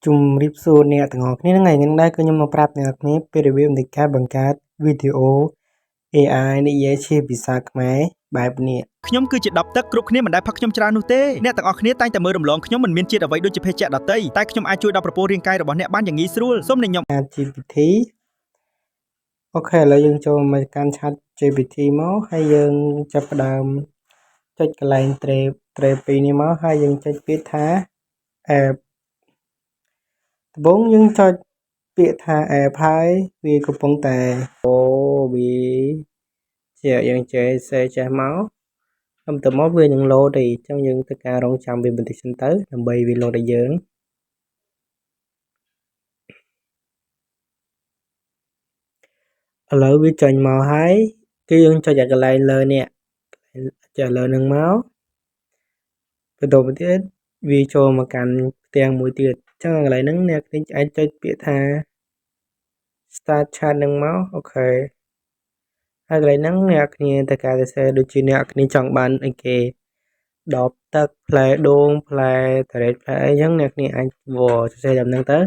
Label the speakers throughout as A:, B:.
A: ជំរាបសួរអ្នកទាំងអស់គ្នាថ្ងៃនេះដែរគឺខ្ញុំមកប្រាប់អ្នកគ្នាពីរបៀបនៃការបង្កើតវីដេអូ AI និយាយជាភាសាខ្មែរបែបនេះ
B: ខ្ញុំគឺជាដប់ទឹកគ្រប់គ្នាមិនដែលផឹកខ្ញុំច្រើននោះទេអ្នកទាំងអស់គ្នាតែងតែមើលរំលងខ្ញុំមិនមានជាតិអ្វីដូចជាភេសជ្ជៈដតីតែខ្ញុំអាចជួយដល់ប្រព័ន្ធរាងកាយរបស់អ្នកបានយ៉ាងងាយស្រួលសូមអ្នកខ្ញុំ
A: GPT អូខេឥឡូវយើងចូលមកកាន់ Chat GPT មកហើយយើងចាប់ផ្ដើមចុចកន្លែង tre ពីរនេះមកហើយយើងចុចពាក្យថា app ដំបូងយើងចុចពាក្យថា app ហើយវាកំពុងតែវាជាយើងចេះចេះមកទៅមកវានឹងលោតទេអញ្ចឹងយើងធ្វើការរងចាំវាបន្តិចសិនទៅដើម្បីវាលោតឲ្យយើងឥឡូវវាចេញមកហើយគឺយើងចុចឲ្យកន្លែងលើនេះចុចលើនឹងមកបន្តមកទៀតវាចូលមកកាន់ផ្ទាំងមួយទៀតអញ្ចឹងកន្លែងហ្នឹងអ្នកអាចចុចពាក្យថា start chat នឹងមកអូខេហើយកន្លែងហ្នឹងអ្នកគ្នាតែការសរសេរដូចជាអ្នកគ្នាចង់បានអីគេដបទឹកផ្លែដូងផ្លែត្រេតផ្លែអីចឹងអ្នកគ្នាអាចសរសេរតាមហ្នឹងទៅ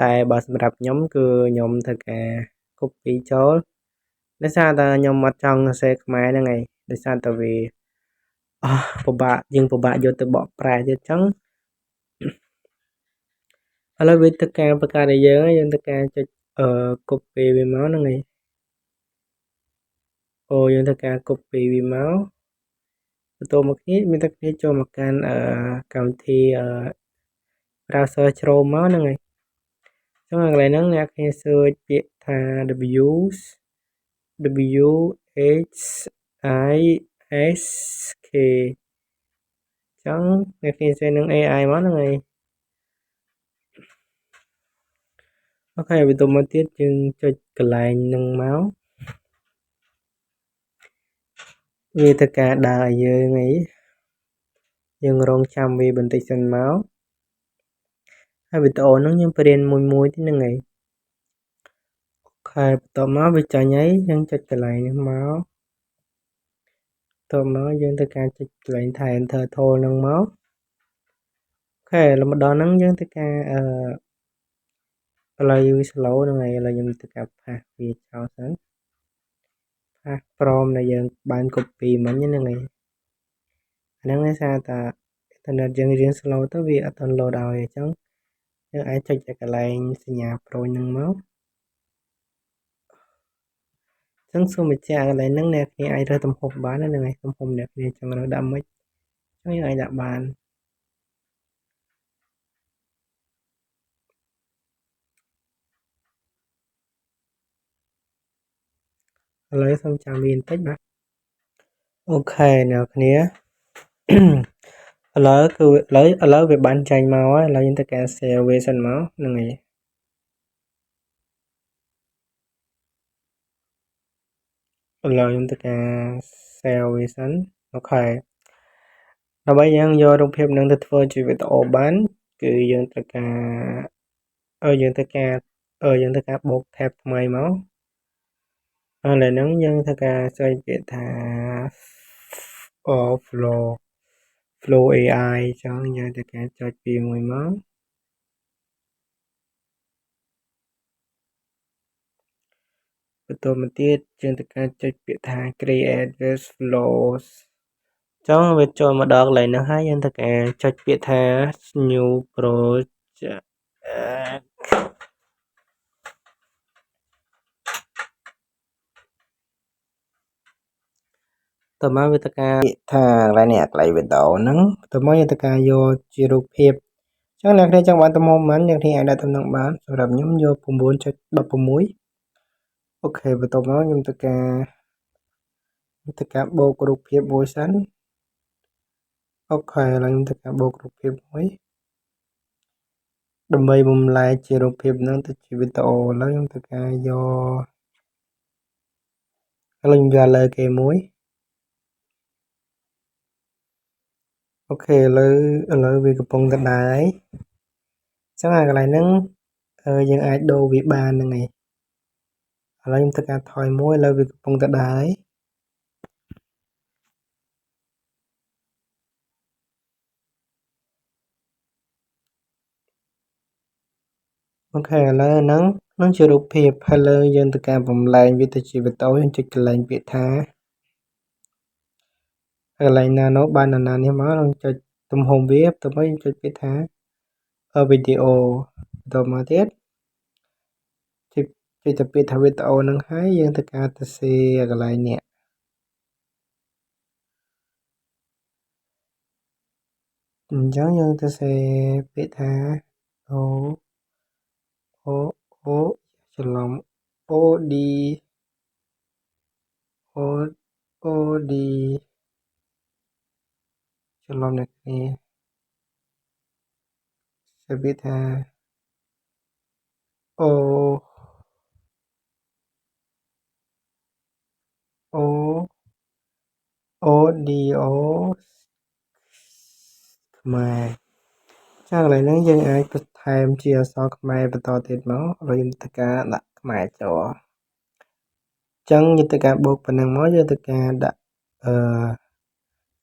A: តែបើសម្រាប់ខ្ញុំគឺខ្ញុំធ្វើការ copy ចូលដោយសារតែខ្ញុំអត់ចង់សរសេរខ្មែរហ្នឹងឯងដោយសារតែវាពិបាកយកទៅបកប្រែទៀតចឹងឥឡូវវាធ្វើការបង្កើតឲ្យយើងធ្វើការចុចcopy វាមកហ្នឹងឯងយើងធ្វើការ copy វាមកបន្តមកគ្នាមានតែគ្នាចូលមកកាន់កម្មវិធី browser Chrome មកហ្នឹងហើយចឹងកន្លែងហ្នឹងអ្នកគ្នា search ពាក្យថា WHISK ចឹងអ្នកគ្នា search នឹង AI មកហ្នឹងហើយអូខេបន្តមកទៀតយើងចុចកន្លែងហ្នឹងមកវាធ្វើការដើរឲ្យយើងអីយើងរងចាំវាបន្តិចសិនមកហើយវីដេអូហ្នឹងយើងបរៀនមួយទីហ្នឹងឯងអូខេបន្តមកវាចាញ់ហើយយើងចុចកន្លែងនេះមកបន្តមកយើងធ្វើការចុចកន្លែងថា enter tool ហ្នឹងមកអូខេម្ដងហ្នឹងយើងធ្វើការឥឡូវវា slow ហ្នឹងហើយឥឡូវខ្ញុំធ្វើការផាសវាចោលសិនផាសព្រមដែលយើងបាន copy មិញហ្នឹងហើយហ្នឹងដោយសារតែ internet យើងរៀង slow ទៅវាអត់ download ឲ្យអញ្ចឹងយើងអាចចុចតែកន្លែងសញ្ញាប្រូចហ្នឹងមកអញ្ចឹងសូមបញ្ជាក់កន្លែងហ្នឹងអ្នកគ្នាអាចរើសទំហំបានហ្នឹងហើយទំហំអ្នកគ្នាចង់រើសដាក់ម៉េចអញ្ចឹងយើងអាចដាក់បានឥឡូវសូមចាំវាបន្តិចបាទអូខេអ្នកគ្នាឥឡូវវាបានចាញ់មកហើយឥឡូវយើងធ្វើការ share វាសិនមកហ្នឹងហើយឥឡូវខ្ញុំធ្វើការ share វាសិនអូខេដើម្បីយើងយករូបភាពនឹងទៅធ្វើជាវីដេអូបានគឺយើងត្រូវកាយើងធ្វើការបូក tab ថ្មីមកឥឡូវហ្នឹងយើងធ្វើការចុចពាក្យថា flow AI ចឹងយើងធ្វើការចុចពីមួយមកបន្តមកទៀតយើងធ្វើការចុចពាក្យថា create with flows ចឹងវាចូលមកដល់កន្លែងហ្នឹងហើយយើងធ្វើការចុចពាក្យថា new project តើមកវាធ្វើការថាកន្លែងនេះកន្លែងវីដេអូហ្នឹងតើមកយើងធ្វើការយកជារូបភាពចឹងអ្នកគ្នាចង់បានទំហំប៉ុន្មានអ្នកគ្នាអាចដាក់តំណឹងបានសម្រាប់ខ្ញុំយក 9.16 អូខេបន្ទាប់មកខ្ញុំធ្វើការបូករូបភាពមួយសិនអូខេឥឡូវខ្ញុំធ្វើការបូករូបភាពមួយដើម្បីបំលែងជារូបភាពហ្នឹងទៅជាវីដេអូឥឡូវខ្ញុំធ្វើការយកឥឡូវខ្ញុំយកលើគេមួយអូខេឥឡូវវាកំពុងតែដើរហើយអញ្ចឹងកន្លែងហ្នឹងយើងអាចដូរវាបានហ្នឹងឯងឥឡូវខ្ញុំធ្វើការថយមួយឥឡូវវាកំពុងតែដើរហើយ អូខេឥឡូវហ្នឹងជារូបភាពហើយលើយើងធ្វើការបំលែងវាទៅជាវីដេអូយើងចុចកន្លែងពាក្យថាកន្លែងណានោះបានណានេះមកយើងចុចទំហំវាទៅមកយើងចុចពាក្យថាវីដេអូបន្តមកទៀតចុចទៅពាក្យថាវីដេអូហ្នឹងហើយយើងធ្វើការទៅសេកន្លែងនេះអញ្ចឹងយើងទៅសេពាក្យថាអូច្រឡំ OD ច្រឡំអ្នកគ្នាសេពាក្យថាអូឌីអូខ្មែរចាកន្លែងហ្នឹងយើងអាចបន្ថែមជាអក្សរខ្មែរបន្តទៀតមកហើយយើងធ្វើការដាក់ខ្មែរចូលអញ្ចឹងយើងធ្វើការបូកប៉ុណ្ណឹងមកយើងធ្វើការដាក់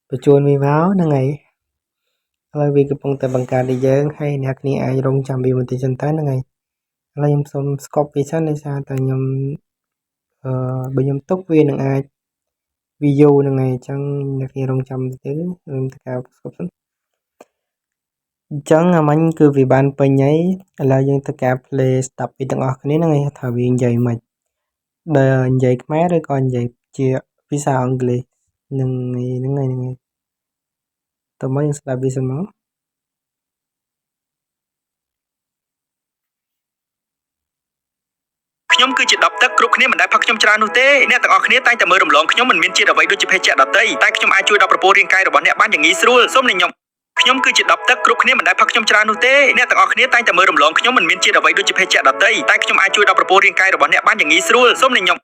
A: បញ្ចូលវាមកហ្នឹងហើយហើយវាកំពុងតែបង្កើតឲ្យយើងហើយអ្នកគ្នាអាចរងចាំវាបន្តិចសិនតើហ្នឹងហើយឥឡូវខ្ញុំសូមស្កប់វាសិនដោយសារតែខ្ញុំបើខ្ញុំទុកវានឹងអាចវាយូរហ្នឹងហើយអញ្ចឹងអ្នកគ្នារងចាំទៅខ្ញុំធ្វើការស្កប់សិនអញ្ចឹងអាមិញគឺវាបានពេញហើយឥឡូវយើងធ្វើការ play ស្ដាប់ពីទាំងអស់គ្នាហ្នឹងហើយថាវានិយាយមិនដែលនិយាយខ្មែរឬក៏និយាយជាភាសាអង់គ្លេសហ្នឹងហើយតើមកយើងស្ដាប់វាសិនមក
B: ខ្ញុំគឺជាដប់ទឹកគ្រប់គ្នាមិនដែលផឹកខ្ញុំច្រើននោះទេអ្នកទាំងអស់គ្នាតែងតែមើលរំលងខ្ញុំមិនមានជាតិអ្វីដូចជាភេសជ្ជៈដតីតែខ្ញុំអាចជួយដល់ប្រព័ន្ធរាងកាយរបស់អ្នកបានយ៉ាងងាយស្រួលសូមអ្នកខ្ញុំគឺជាដប់ទឹកគ្រប់គ្នាមិនដែលផឹកខ្ញុំច្រើននោះទេអ្នកទាំងអស់គ្នាតែងតែមើលរំលងខ្ញុំមិនមានជាតិអ្វីដូចជាភេសជ្ជៈដតីតែខ្ញុំអាចជួយដល់ប្រព័ន្ធរាងកាយរបស់អ្នកបានយ៉ាងងាយស្រួលសូមអ្នក